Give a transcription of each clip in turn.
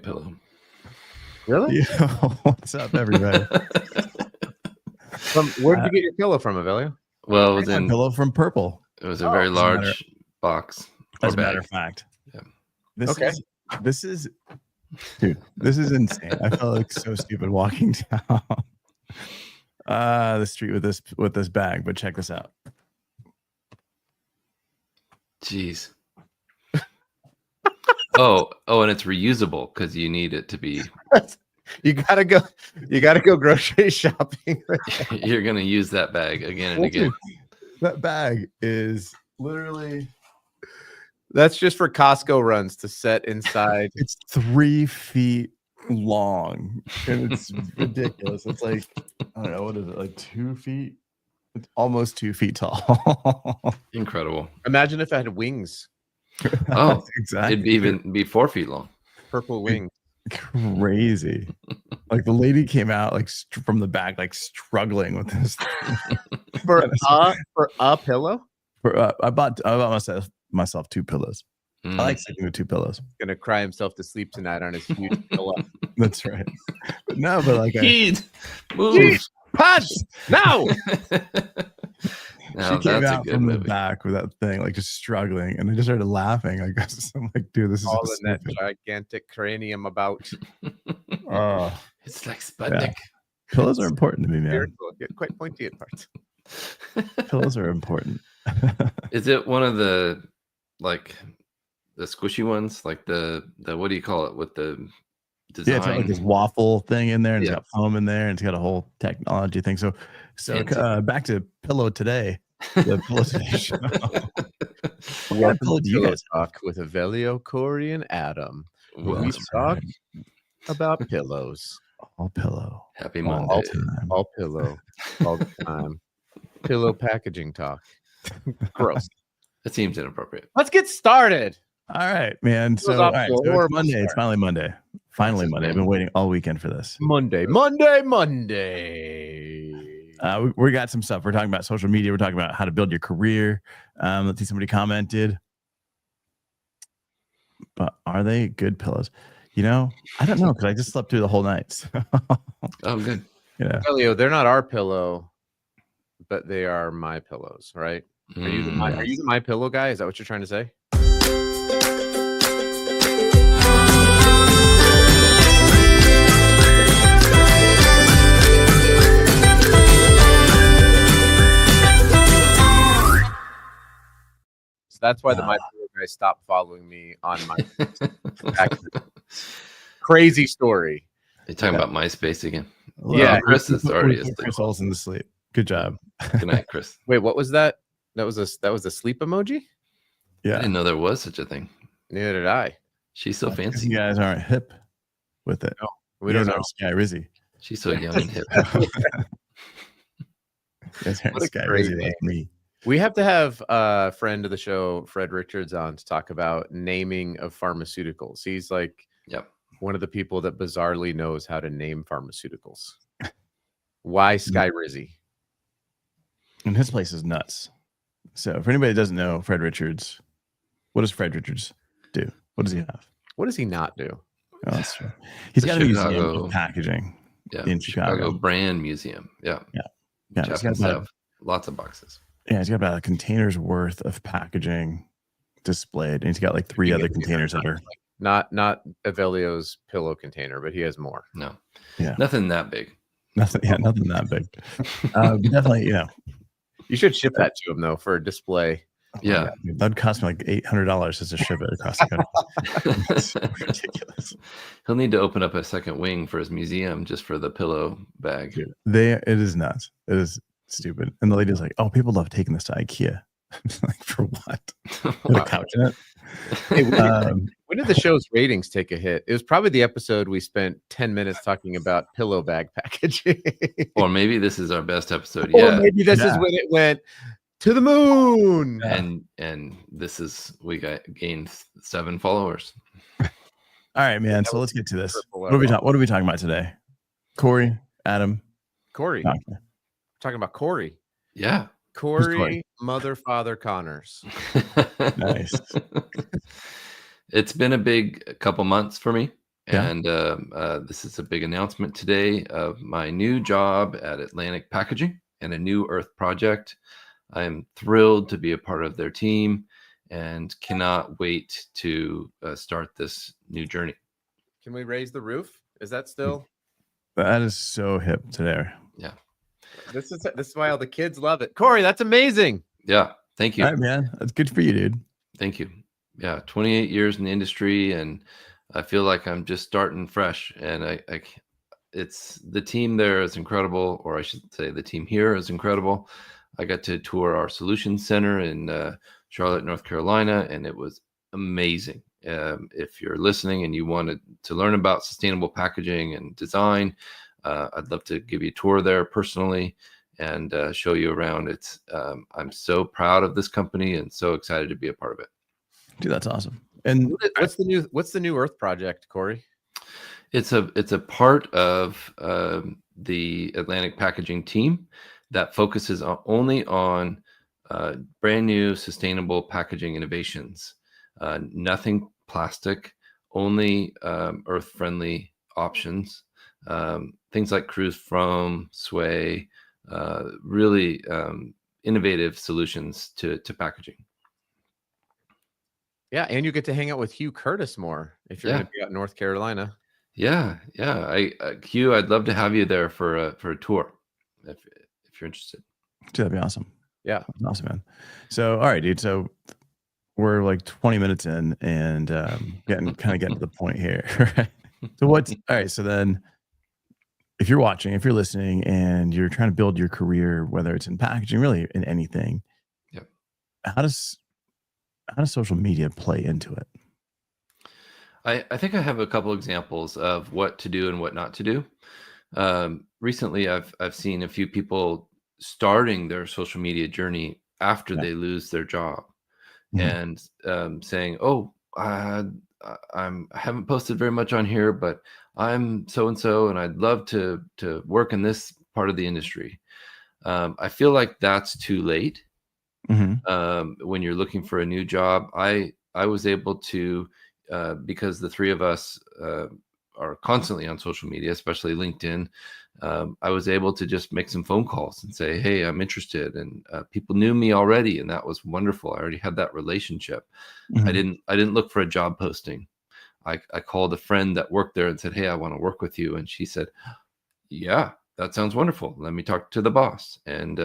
good pillow. Really? Yeah. What's up, everybody? Where did you get your pillow from, Evelio? Well, it was in pillow from Purple. It was a very large box. As a matter of fact. Yeah. This is dude, this is insane. I felt like so stupid walking down the street with this bag, but check this out. Jeez. Oh, and it's reusable because you need it to be. You gotta go grocery shopping. You're gonna use that bag again and again. That bag is literally. That's just for Costco runs to set inside. It's 3 feet long, and it's ridiculous. It's like, I don't know, what is it, like 2 feet? It's almost 2 feet tall. Incredible. Imagine if it had wings. Oh, exactly. It'd even be 4 feet long. Purple wings. Crazy. Like the lady came out like from the back, like struggling with this for a pillow. I bought myself 2 pillows. I like sleeping with 2 pillows. Gonna cry himself to sleep tonight on his huge pillow. That's right. But move. Punch now. She came out from the back with that thing, like just struggling, and I just started laughing. I guess I'm like, dude, this is all in that gigantic cranium about. It's like Sputnik. Yeah. Pillows are important to me, man. Quite pointy at parts. Pillows are important. Is it one of the squishy ones, like the what do you call it with the design? Yeah, it's got like this waffle thing in there, and it's got foam in there, and it's got a whole technology thing. So back to Pillow Today. The Pillow Today show. What pillow do you guys talk with Evelio, Cory, and Adam? We talk about pillows. All pillow. Happy Monday. All pillow. All the time. Pillow packaging talk. Gross. That seems inappropriate. Let's get started. All right, man. So it's Monday. It's finally Monday. Finally Monday. I've been waiting all weekend for this. Monday. We got some stuff. We're talking about social media. We're talking about how to build your career. Let's see. Somebody commented. But are they good pillows? I don't know because I just slept through the whole night. So. Oh, good. Yeah. Evelio, they're not our pillow, but they are my pillows, right? Are you the my pillow guy? Is that what you're trying to say? So that's why the my pillow guy stopped following me on my crazy story. You're talking about MySpace again. Yeah, Chris is already asleep. Chris falls into sleep. Good job. Good night, Chris. Wait, what was that? That was a sleep emoji? Yeah. I didn't know there was such a thing. Neither did I. She's so fancy. You guys aren't hip with it. No, we don't know. Sky Rizzy. She's so young and hip. What a Sky Rizzy like me. We have to have a friend of the show, Fred Richards, on to talk about naming of pharmaceuticals. He's like one of the people that bizarrely knows how to name pharmaceuticals. Why Sky Rizzy? And his place is nuts. So if anybody doesn't know Fred Richards, what does Fred Richards do? What does he have? What does he not do? Oh, that's true. He's got a museum of packaging in Chicago. Brand Museum. Yeah. He's got lots of boxes. Yeah, he's got about a container's worth of packaging displayed. And he's got like 3 other containers that are not Evelio's pillow container, but he has more. No. Yeah. Nothing that big. Nothing that big. Definitely, You should ship that to him though for a display. Yeah, that'd cost me like $800 just to ship it across the country. That's ridiculous. He'll need to open up a second wing for his museum just for the pillow bag. Dude, it is nuts. It is stupid. And the lady's like, "Oh, people love taking this to IKEA." Like, for what? Put a couch in it. Hey, when did the show's ratings take a hit? It was probably the episode we spent 10 minutes talking about pillow bag packaging. Or maybe this is our best episode. Or maybe this is when it went to the moon. And this is gained 7 followers. All right, man. So let's get to this. What are we talking about today? Cory, Adam, Cory. Talking about Cory. Yeah. Cory, mother, father, Connors. Nice. It's been a big couple months for me. And this is a big announcement today of my new job at Atlantic Packaging and a new Earth project. I am thrilled to be a part of their team and cannot wait to start this new journey. Can we raise the roof? Is that still? That is so hip today. Yeah. This is why all the kids love it. Cory, that's amazing. Yeah. Thank you. All right, man. That's good for you, dude. Thank you. Yeah. 28 years in the industry, and I feel like I'm just starting fresh. And it's the team there is incredible, or I should say the team here is incredible. I got to tour our solutions center in Charlotte, North Carolina, and it was amazing. If you're listening and you wanted to learn about sustainable packaging and design, I'd love to give you a tour there personally and show you around. I'm so proud of this company and so excited to be a part of it. Dude, that's awesome. And what's the new Earth project, Cory? It's a part of the Atlantic Packaging team that focuses only on brand new sustainable packaging innovations. Nothing plastic, only earth-friendly options. Things like cruise foam, sway, really innovative solutions to packaging. Yeah, and you get to hang out with Hugh Curtis more if you're going to be out in North Carolina. Yeah. Hugh, I'd love to have you there for a tour if you're interested. Dude, that'd be awesome. Yeah, that's awesome, man. So, all right, dude. So we're like 20 minutes in, and getting to the point here. Right? So all right? So then, if you're watching, if you're listening, and you're trying to build your career, whether it's in packaging, really in anything, how does social media play into it? I think I have a couple examples of what to do and what not to do. Recently, I've seen a few people starting their social media journey after they lose their job, and saying, "Oh, I haven't posted very much on here, but I'm so and so, and I'd love to work in this part of the industry." I feel like that's too late. When you're looking for a new job. I was able to, because the three of us are constantly on social media, especially LinkedIn. I was able to just make some phone calls and say, "Hey, I'm interested," and people knew me already, and that was wonderful. I already had that relationship. I didn't look for a job posting. I called a friend that worked there and said, "Hey, I want to work with you," and she said, "Yeah, that sounds wonderful. Let me talk to the boss." And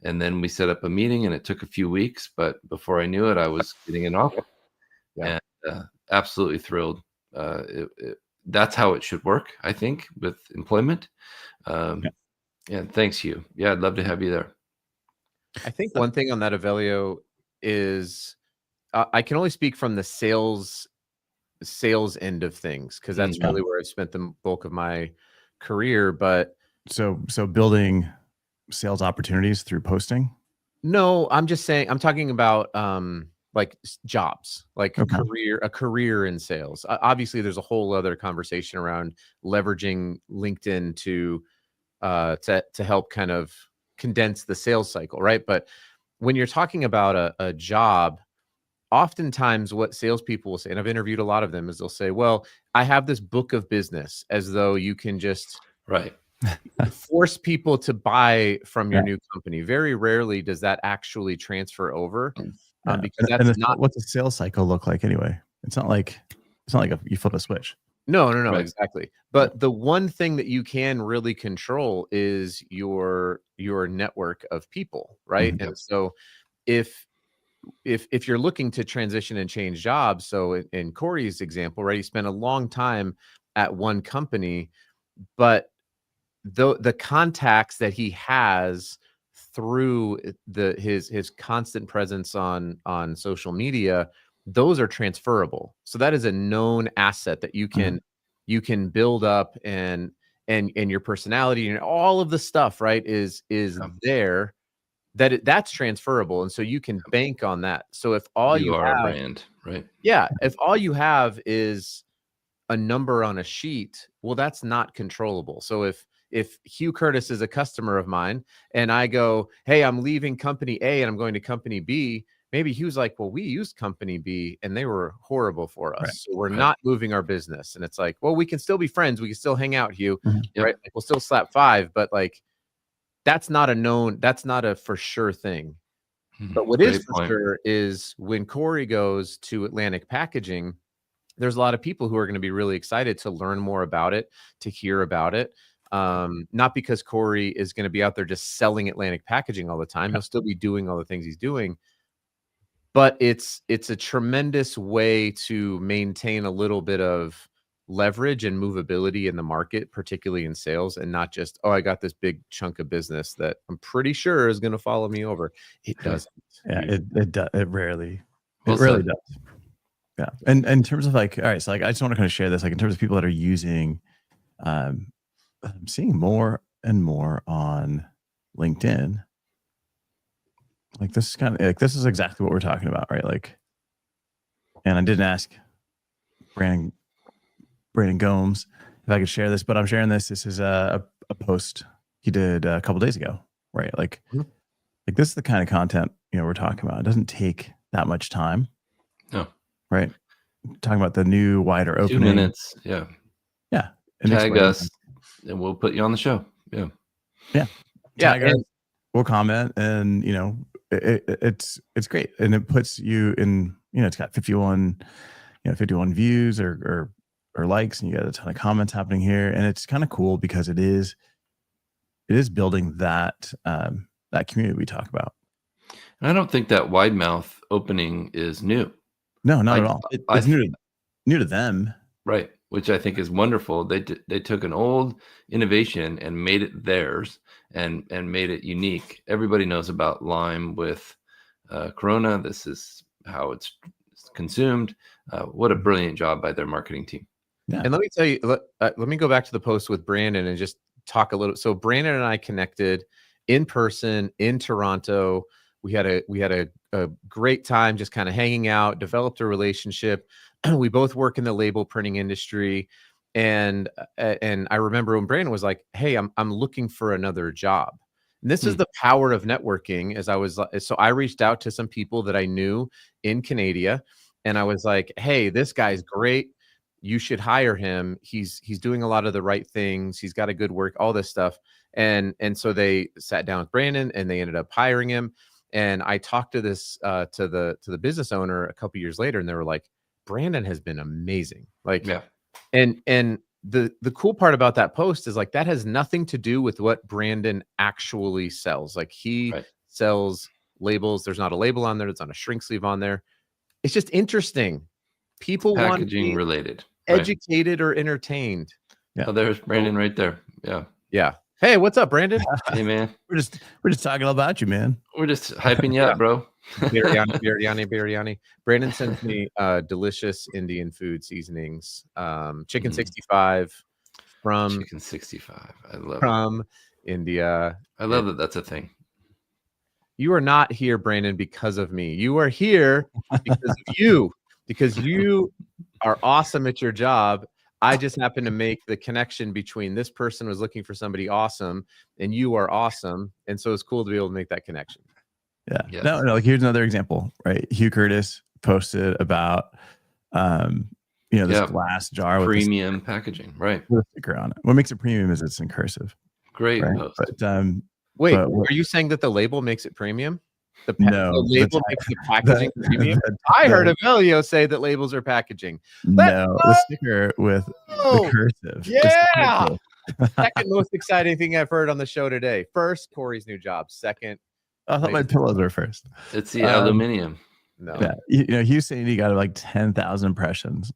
then we set up a meeting, and it took a few weeks, but before I knew it, I was getting an offer. And absolutely thrilled. That's how it should work, I think, with employment. Thanks, Hugh. Yeah, I'd love to have you there. I think one thing on that, Evelio, is I can only speak from the sales end of things, because that's really where I've spent the bulk of my career. But so building sales opportunities through posting? No, I'm just saying, I'm talking about like jobs, like a career in sales. Obviously, there's a whole other conversation around leveraging LinkedIn to help kind of condense the sales cycle, right? But when you're talking about a job, oftentimes what salespeople will say, and I've interviewed a lot of them, is they'll say, "Well, I have this book of business," as though you can just force people to buy from your new company. Very rarely does that actually transfer over, because that's not. What's a sales cycle look like anyway? It's not like you flip a switch. No, exactly. But the one thing that you can really control is your network of people, right? And so if you're looking to transition and change jobs, so in Cory's example, right, he spent a long time at one company, but the contacts that he has through his constant presence on social media, those are transferable. So that is a known asset that you can build up, and your personality and all of the stuff, right, is there, that's transferable, and so you can bank on that. So if all you are have, a brand, right? Yeah, if all you have is a number on a sheet, well, that's not controllable. So if Hugh Curtis is a customer of mine and I go, "Hey, I'm leaving company A and I'm going to company B," maybe he was like, well, we used company B and they were horrible for us. Right. So we're not moving our business. And it's like, well, we can still be friends. We can still hang out, Hugh. Right. Like, we'll still slap 5, but like, that's not a for sure thing. But what is for sure is when Cory goes to Atlantic Packaging, there's a lot of people who are going to be really excited to learn more about it, to hear about it. Not because Cory is going to be out there just selling Atlantic Packaging all the time. He'll still be doing all the things he's doing. But it's a tremendous way to maintain a little bit of leverage and movability in the market, particularly in sales, and not just, oh, I got this big chunk of business that I'm pretty sure is going to follow me over. It doesn't. Yeah, it rarely does. Yeah. And in terms of like, all right, so like I just want to kind of share this, like in terms of people that are using, I'm seeing more and more on LinkedIn. Like this is kind of like, this is exactly what we're talking about, right? Like, and I didn't ask Brandon Gomes if I could share this, but I'm sharing this. This is a post he did a couple days ago, right? Like, like this is the kind of content, we're talking about. It doesn't take that much time. No. Right. Talking about the new wider opening. 2 minutes. Yeah. Yeah. And tag us and we'll put you on the show. Yeah. Yeah. Tag us, we'll comment, and it's great. And it puts you in, it's got 51 views or likes, and you got a ton of comments happening here. And it's kind of cool because it is building that community we talk about. And I don't think that wide mouth opening is new. No, not at all. It's new to them. Right. Which I think is wonderful. They took an old innovation and made it theirs and made it unique. Everybody knows about lime with Corona. This is how it's consumed. What a brilliant job by their marketing team. Yeah. And let me tell you, let me go back to the post with Brandon and just talk a little. So Brandon and I connected in person in Toronto. We had a great time just kind of hanging out, developed a relationship. We both work in the label printing industry. And I remember when Brandon was like, hey, I'm looking for another job. And this is the power of networking. So I reached out to some people that I knew in Canada, and I was like, hey, this guy's great. You should hire him. He's doing a lot of the right things. He's got a good work, all this stuff. And so they sat down with Brandon and they ended up hiring him. And I talked to this to the business owner a couple years later, and they were like, Brandon has been amazing. Like, yeah. And the cool part about that post is like that has nothing to do with what Brandon actually sells. Like he sells labels. There's not a label on there. There's not a shrink sleeve on there. It's just interesting. People want packaging related, educated or entertained. Yeah. Oh, there's Brandon right there. Yeah. Yeah. Hey, what's up, Brandon? Hey, man. We're just talking about you, man. We're just hyping you up, bro. Biryani. Brandon sends me delicious Indian food seasonings. Chicken 65 from Chicken 65. I love from India. I love that that's a thing. You are not here, Brandon, because of me. You are here because of you, because you are awesome at your job. I just happened to make the connection between this person was looking for somebody awesome and you are awesome. And so it's cool to be able to make that connection. Yeah. Yes. No, like here's another example, right? Hugh Curtis posted about, this glass jar with premium packaging, right? With a sticker on it. What makes it premium is it's in cursive. Great post. But, wait, are you saying that the label makes it premium? The label makes the packaging premium. I heard Evelio say that labels are packaging. The sticker with the cursive. Yeah. Second most exciting thing I've heard on the show today. First, Cory's new job. Second, I thought my pillows were first. It's the aluminum. No. Yeah. He was saying he got like 10,000 impressions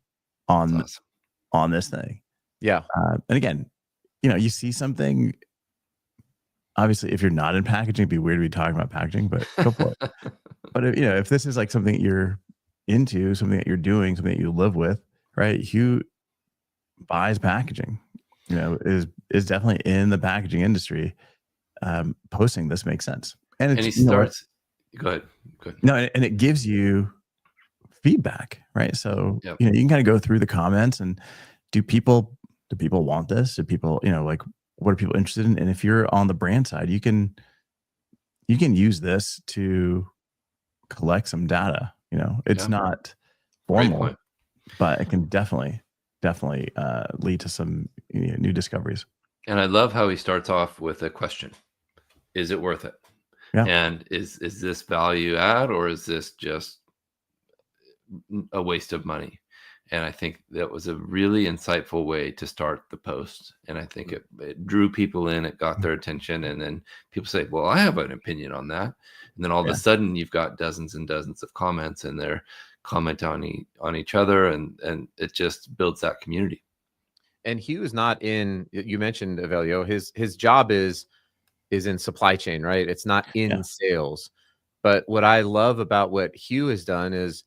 on this thing. Yeah. And again, you see something. Obviously, if you're not in packaging, it'd be weird to be talking about packaging, but go for it. But if this is like something that you're into, something that you're doing, something that you live with, right? Hugh buys packaging, is definitely in the packaging industry. Posting this makes sense. And he starts. Go ahead. No, and it gives you feedback, right? So you can kind of go through the comments and do people want this? Do people, what are people interested in? And if you're on the brand side, you can use this to collect some data. It's not formal, but it can definitely lead to some new discoveries. And I love how he starts off with a question: is it worth it? Yeah. And is this value add, or is this just a waste of money? And I think that was a really insightful way to start the post. And I think it drew people in, it got their attention. And then people say, well, I have an opinion on that. And then all of a sudden you've got dozens and dozens of comments, and they're commenting on each other. And it just builds that community. And Hugh is not you mentioned Evelio, his job is in supply chain, right? It's not in sales. But what I love about what Hugh has done is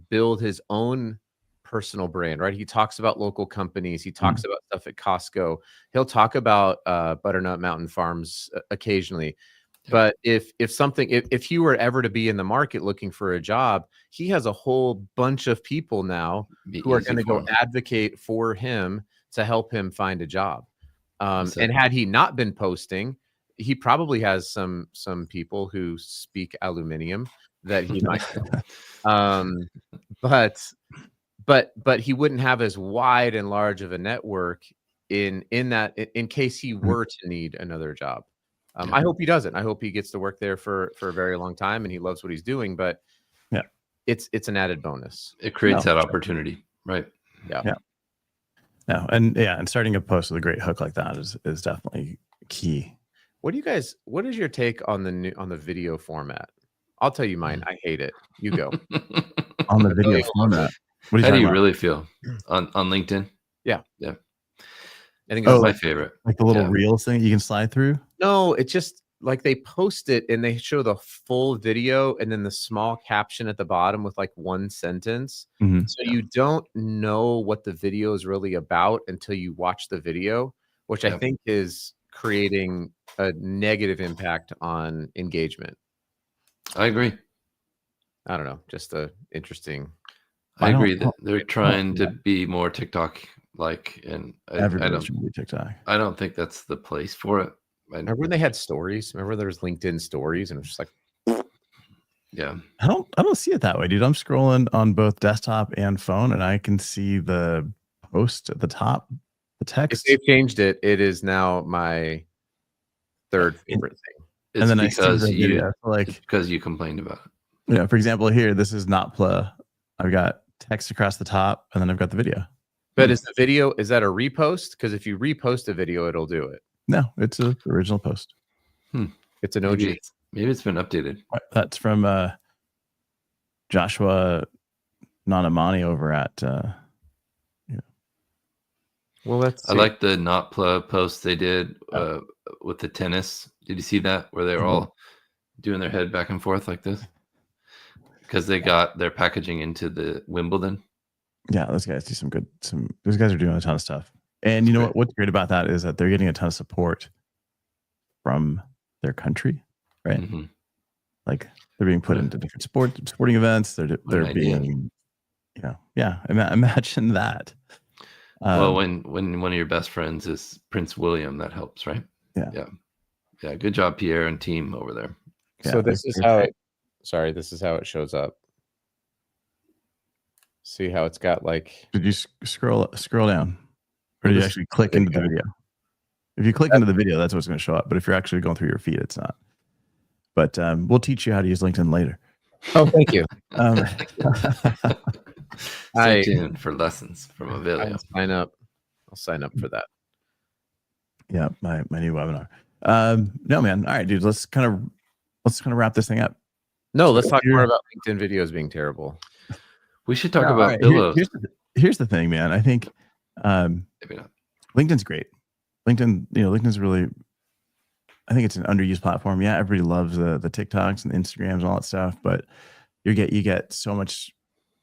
build his own personal brand, right? He talks about local companies. He talks about stuff at Costco. He'll talk about Butternut Mountain Farms occasionally. But if he were ever to be in the market looking for a job, he has a whole bunch of people now who are going to go advocate for him to help him find a job. And had he not been posting, he probably has some people who speak aluminum that he might but he wouldn't have as wide and large of a network in case he were to need another job. I hope he doesn't. I hope he gets to work there for a very long time and he loves what he's doing, but it's an added bonus. It creates that opportunity, right? Yeah. No, and starting a post with a great hook like that is definitely key. What is your take on the video format? I'll tell you mine. I hate it. You go. On the video format. How do you really feel on LinkedIn? Yeah. I think it's my favorite. Like the little reel thing you can slide through? No, it's just like they post it and they show the full video and then the small caption at the bottom with like one sentence. So you don't know what the video is really about until you watch the video, which I think is creating a negative impact on engagement. I agree. I don't know, just a interesting. I agree that they're trying to be more TikTok-like, and everybody's trying to be TikTok. I don't think that's the place for it. Remember when they had stories? Remember there was LinkedIn stories, and it was just like, yeah. I don't see it that way, dude. I'm scrolling on both desktop and phone, and I can see the post at the top, the text. If they've changed it, it is now my third favorite thing. It's and then because you complained about it. Yeah, for example, here this is not Pla. I've got text across the top, and then I've got the video. But is that a repost? Because if you repost a video, it'll do it. No, it's an original post. It's an OG. Maybe it's been updated. That's from Joshua Nanamani over at. Well, I like the not Pla post they did with the tennis. Did you see that where they were all doing their head back and forth like this? Because they got their packaging into the Wimbledon. Yeah, those guys do those guys are doing a ton of stuff. And you know what's great about that is that they're getting a ton of support from their country, right? Like they're being put into different sporting events. They're being, imagine that. Well, when one of your best friends is Prince William, that helps, right? Yeah. Good job, Pierre and team over there. So this is how this is how it shows up. See how it's got like. Did you scroll down, or did you actually click into the video? If you click into the video, that's what's going to show up. But if you're actually going through your feed, it's not. But we'll teach you how to use LinkedIn later. Oh, thank you. Stay tuned for lessons from Evelio. I'll sign up for that. Yeah, my new webinar. No, man. All right, dude. Let's kind of wrap this thing up. No, let's talk more about LinkedIn videos being terrible. We should talk about pillows. Here's the thing, man. I think maybe not. LinkedIn's great. LinkedIn's really, I think it's an underused platform. Yeah, everybody loves the TikToks and the Instagrams and all that stuff, but you get so much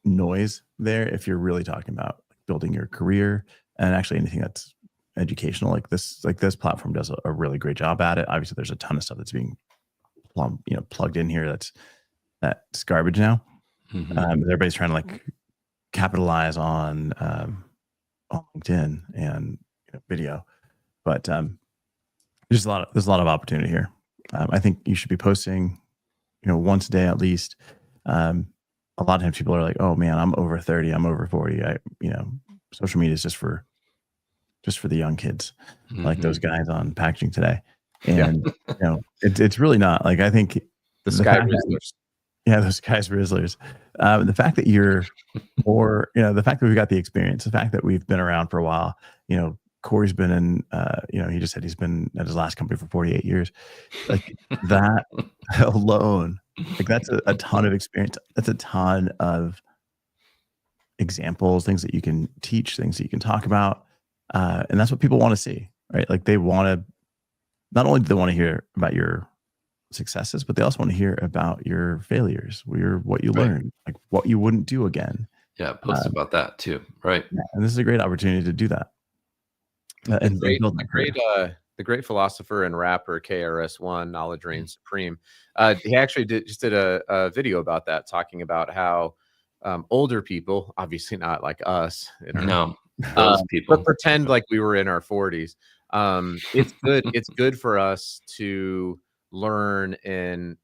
noise there if you're really talking about building your career and actually anything that's educational. Like this platform does a really great job at it. Obviously, there's a ton of stuff that's being plugged in here that's garbage now. Everybody's trying to capitalize on LinkedIn and video, but there's a lot of opportunity here. I think you should be posting once a day at least. A lot of times people are like, oh man, I'm over 30, I'm over 40. Social media is just for the young kids, like those guys on Packaging Today. And it's really not. Like, I think the Sky Rizzlers. Those guys Rizzlers. The fact that you're more, the fact that we've got the experience, the fact that we've been around for a while, Cory's been in, he just said he's been at his last company for 48 years. Like that alone, like that's a ton of experience. That's a ton of examples, things that you can teach, things that you can talk about. And that's what people want to see, right? Like they want to, not only do they want to hear about your successes, but they also want to hear about your failures, what you learned, like what you wouldn't do again. Yeah, post about that too, right? Yeah, and this is a great opportunity to do that. The great philosopher and rapper KRS-One, Knowledge Reigns Supreme. He actually just did a video about that, talking about how older people, obviously not like us, those people, but pretend like we were in our 40s. It's good. It's good for us to learn and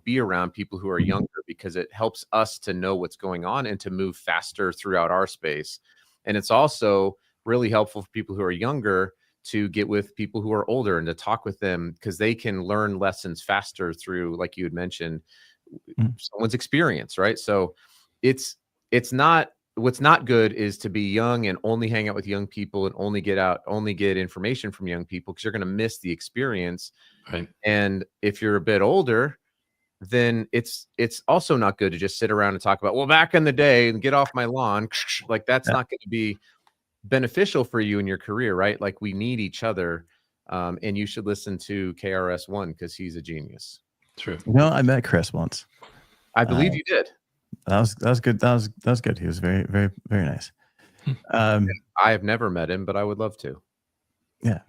be around people who are younger, because it helps us to know what's going on and to move faster throughout our space. And it's also really helpful for people who are younger to get with people who are older and to talk with them, because they can learn lessons faster through, like you had mentioned, someone's experience, right? So it's not, what's not good is to be young and only hang out with young people and only get information from young people, because you're going to miss the experience. Right. And if you're a bit older, then it's also not good to just sit around and talk about, well, back in the day and get off my lawn. Like that's not going to be beneficial for you in your career, right? Like we need each other. And you should listen to KRS-One because he's a genius. True. I met Chris once. I believe you did. That was good. That was good. He was very, very, very nice. I have never met him, but I would love to. Yeah.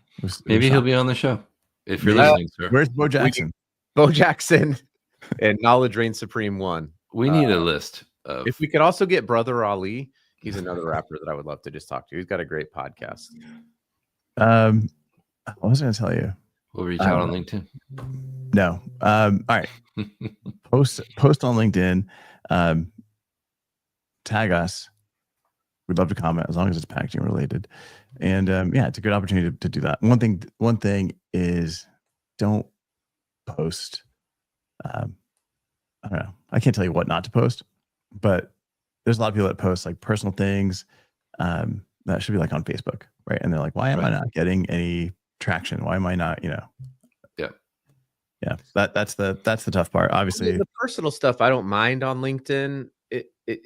Maybe he'll be on the show if you're listening, sir. Where's Bo Jackson? Bo Jackson and Knowledge Reigns Supreme 1. We need a list of. If we could also get Brother Ali, he's another rapper that I would love to just talk to. He's got a great podcast. What was I going to tell you? We'll reach out on LinkedIn. No. All right. Post on LinkedIn. Tag us. We'd love to comment as long as it's packaging related. And it's a good opportunity to do that. One thing is, don't post. I don't know. I can't tell you what not to post, but there's a lot of people that post like personal things that should be like on Facebook, right? And they're like, why am I not getting any traction? Why am I not, Yeah. That's the tough part. Obviously, the personal stuff I don't mind on LinkedIn.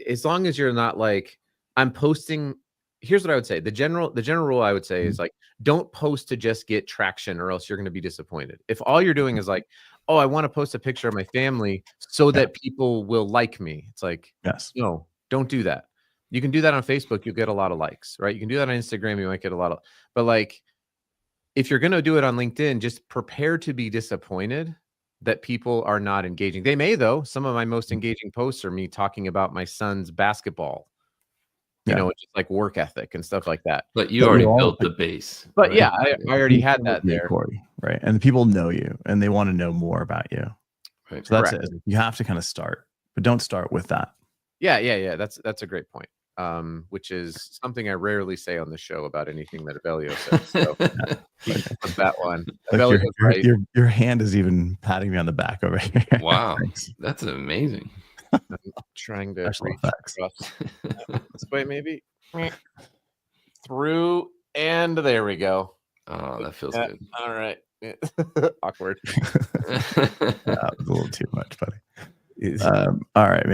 As long as you're not like, I'm posting. Here's what I would say. The general rule I would say is like, don't post to just get traction, or else you're going to be disappointed. If all you're doing is like, oh, I want to post a picture of my family so that people will like me. It's like, no, don't do that. You can do that on Facebook. You'll get a lot of likes, right? You can do that on Instagram. You might get a lot of, but like, if you're going to do it on LinkedIn, just prepare to be disappointed that people are not engaging. They may, though. Some of my most engaging posts are me talking about my son's basketball, just like work ethic and stuff like that. But you already built the base. But right? I already had that there, Cory, right? And the people know you and they want to know more about you. Right. So that's it. You have to kind of start, but don't start with that. Yeah. That's a great point. Which is something I rarely say on the show about anything that Evelio says. So put that one. Like your hand is even patting me on the back over here. Wow. That's amazing. I'm trying to reach across this way, maybe through, and there we go. Oh, that feels good. All right. Awkward. That was a little too much, buddy. All right, man.